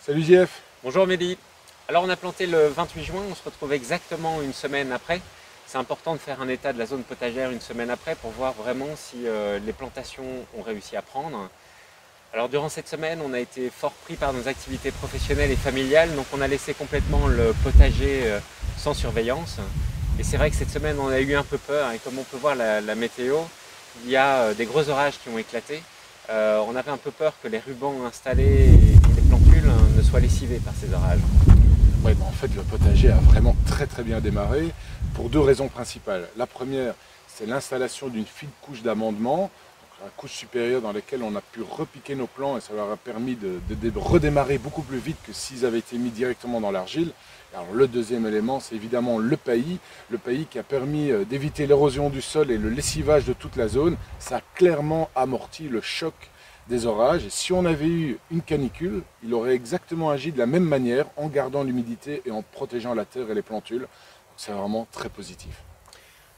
Salut JF. Bonjour Mehdi. Alors on a planté le 28 juin, on se retrouve exactement une semaine après. C'est important de faire un état de la zone potagère une semaine après pour voir vraiment si les plantations ont réussi à prendre. Alors durant cette semaine, on a été fort pris par nos activités professionnelles et familiales, donc on a laissé complètement le potager sans surveillance. Et c'est vrai que cette semaine, on a eu un peu peur, et comme on peut voir la météo, il y a des gros orages qui ont éclaté. On avait un peu peur que les rubans installés et les plantules ne soient lessivés par ces orages. Ouais, en fait, le potager a vraiment très bien démarré pour deux raisons principales. La première, c'est l'installation d'une fine couche d'amendement, la couche supérieure dans laquelle on a pu repiquer nos plants et ça leur a permis de redémarrer beaucoup plus vite que s'ils avaient été mis directement dans l'argile. Alors le deuxième élément, c'est évidemment le paillis qui a permis d'éviter l'érosion du sol et le lessivage de toute la zone. Ça a clairement amorti le choc des orages. Et si on avait eu une canicule, il aurait exactement agi de la même manière en gardant l'humidité et en protégeant la terre et les plantules. C'est vraiment très positif.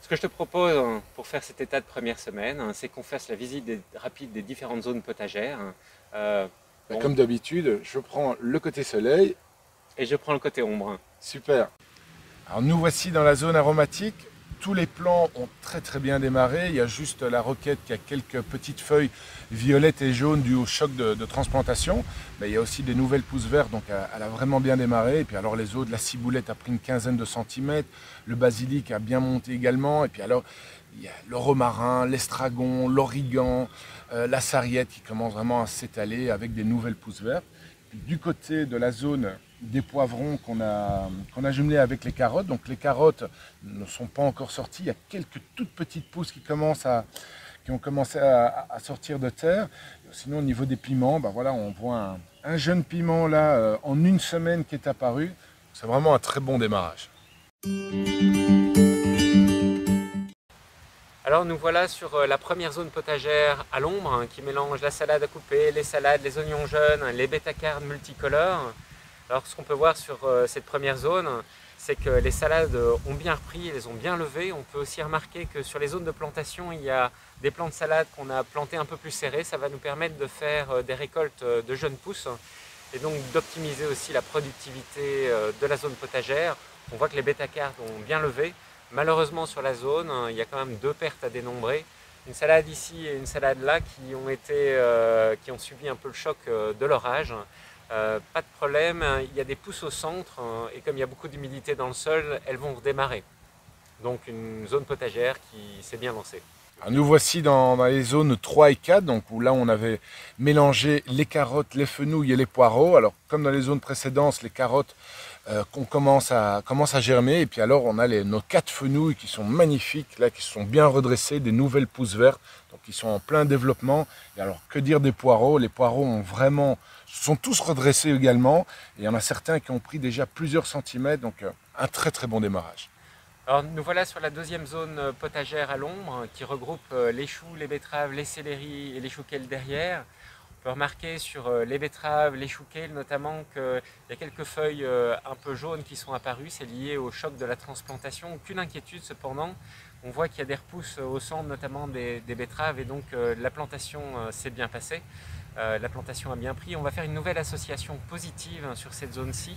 Ce que je te propose pour faire cet état de première semaine, c'est qu'on fasse la visite rapide des différentes zones potagères. Comme d'habitude, je prends le côté soleil. Et je prends le côté ombre. Super. Alors nous voici dans la zone aromatique. Tous les plants ont très bien démarré. Il y a juste la roquette qui a quelques petites feuilles violettes et jaunes dues au choc de transplantation. Mais il y a aussi des nouvelles pousses vertes, donc elle a vraiment bien démarré. Et puis alors les autres, la ciboulette a pris une quinzaine de centimètres. Le basilic a bien monté également. Et puis alors il y a le romarin, l'estragon, l'origan, la sarriette qui commence vraiment à s'étaler avec des nouvelles pousses vertes. Du côté de la zone des poivrons qu'on a jumelés avec les carottes. Donc les carottes ne sont pas encore sorties. Il y a quelques toutes petites pousses qui ont commencé à sortir de terre. Sinon au niveau des piments, voilà, on voit un jeune piment là en une semaine qui est apparu. C'est vraiment un très bon démarrage. Alors nous voilà sur la première zone potagère à l'ombre qui mélange la salade à couper, les salades, les oignons jaunes, les bêta-carnes multicolores. Alors ce qu'on peut voir sur cette première zone, c'est que les salades ont bien repris, elles ont bien levé. On peut aussi remarquer que sur les zones de plantation, il y a des plants de salade qu'on a plantés un peu plus serrés. Ça va nous permettre de faire des récoltes de jeunes pousses et donc d'optimiser aussi la productivité de la zone potagère. On voit que les bêta-carnes ont bien levé. Malheureusement sur la zone, il y a quand même deux pertes à dénombrer. Une salade ici et une salade là qui ont subi un peu le choc de l'orage. Pas de problème, il y a des pousses au centre et comme il y a beaucoup d'humidité dans le sol, elles vont redémarrer. Donc une zone potagère qui s'est bien lancée. Alors nous voici dans les zones 3 et 4, donc où là on avait mélangé les carottes, les fenouils et les poireaux. Alors comme dans les zones précédentes, les carottes commencent à germer et puis alors on a nos 4 fenouils qui sont magnifiques, là, qui sont bien redressés, des nouvelles pousses vertes, donc ils sont en plein développement. Et alors que dire des poireaux? Les poireaux sont tous redressés également et il y en a certains qui ont pris déjà plusieurs centimètres, donc un très bon démarrage. Alors nous voilà sur la deuxième zone potagère à l'ombre qui regroupe les choux, les betteraves, les céleris et les choux kale derrière. On peut remarquer sur les betteraves, les choux kale notamment qu'il y a quelques feuilles un peu jaunes qui sont apparues. C'est lié au choc de la transplantation. Aucune inquiétude cependant. On voit qu'il y a des repousses au centre notamment des betteraves et donc la plantation s'est bien passée. La plantation a bien pris. On va faire une nouvelle association positive sur cette zone-ci.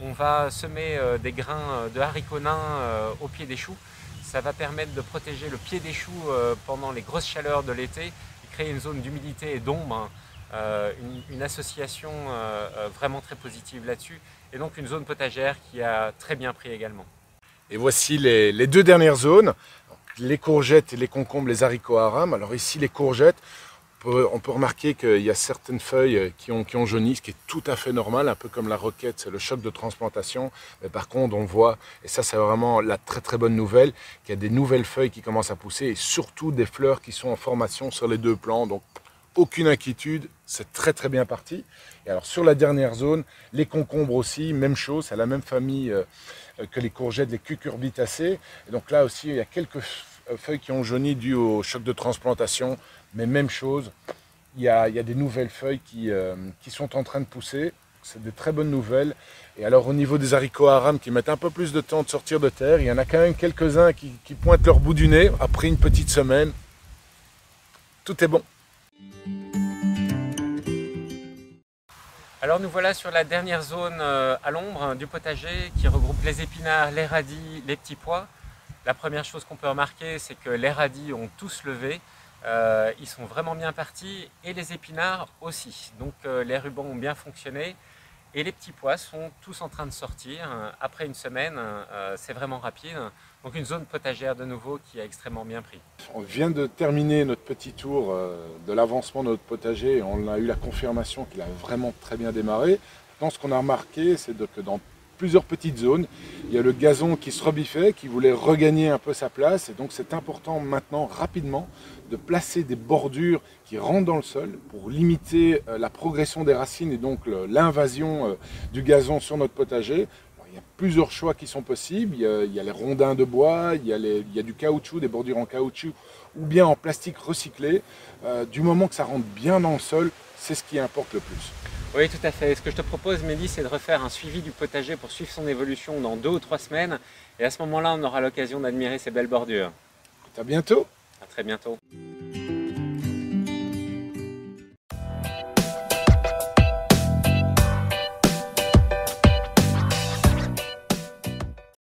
On va semer des grains de haricots nains au pied des choux. Ça va permettre de protéger le pied des choux pendant les grosses chaleurs de l'été et créer une zone d'humidité et d'ombre. Une association vraiment très positive là-dessus. Et donc une zone potagère qui a très bien pris également. Et voici les deux dernières zones, les courgettes et les concombres, les haricots à rame. Alors ici les courgettes, on peut remarquer qu'il y a certaines feuilles qui ont jauni, ce qui est tout à fait normal, un peu comme la roquette, c'est le choc de transplantation. Mais par contre, on voit, et ça c'est vraiment la très bonne nouvelle, qu'il y a des nouvelles feuilles qui commencent à pousser et surtout des fleurs qui sont en formation sur les deux plants. Donc aucune inquiétude, c'est très bien parti. Et alors sur la dernière zone, les concombres aussi, même chose, c'est la même famille que les courgettes, les cucurbitacées. Et donc là aussi, il y a quelques feuilles qui ont jauni dû au choc de transplantation. Mais même chose, il y a des nouvelles feuilles qui sont en train de pousser. C'est de très bonnes nouvelles. Et alors au niveau des haricots à rame qui mettent un peu plus de temps de sortir de terre, il y en a quand même quelques-uns qui pointent leur bout du nez après une petite semaine. Tout est bon. Alors nous voilà sur la dernière zone à l'ombre du potager qui regroupe les épinards, les radis, les petits pois. La première chose qu'on peut remarquer, c'est que les radis ont tous levé, ils sont vraiment bien partis et les épinards aussi. Donc les rubans ont bien fonctionné et les petits pois sont tous en train de sortir. Après une semaine, c'est vraiment rapide. Donc une zone potagère de nouveau qui a extrêmement bien pris. On vient de terminer notre petit tour de l'avancement de notre potager et on a eu la confirmation qu'il a vraiment très bien démarré. Maintenant, ce qu'on a remarqué, c'est que dans plusieurs petites zones, il y a le gazon qui se rebiffait, qui voulait regagner un peu sa place. Et donc c'est important maintenant, rapidement, de placer des bordures qui rentrent dans le sol pour limiter la progression des racines et donc l'invasion du gazon sur notre potager. Il y a plusieurs choix qui sont possibles. Il y a les rondins de bois, il y a du caoutchouc, des bordures en caoutchouc ou bien en plastique recyclé. Du moment que ça rentre bien dans le sol, c'est ce qui importe le plus. Oui, tout à fait. Ce que je te propose, Mehdi, c'est de refaire un suivi du potager pour suivre son évolution dans 2 ou 3 semaines. Et à ce moment-là, on aura l'occasion d'admirer ces belles bordures. À bientôt. À très bientôt.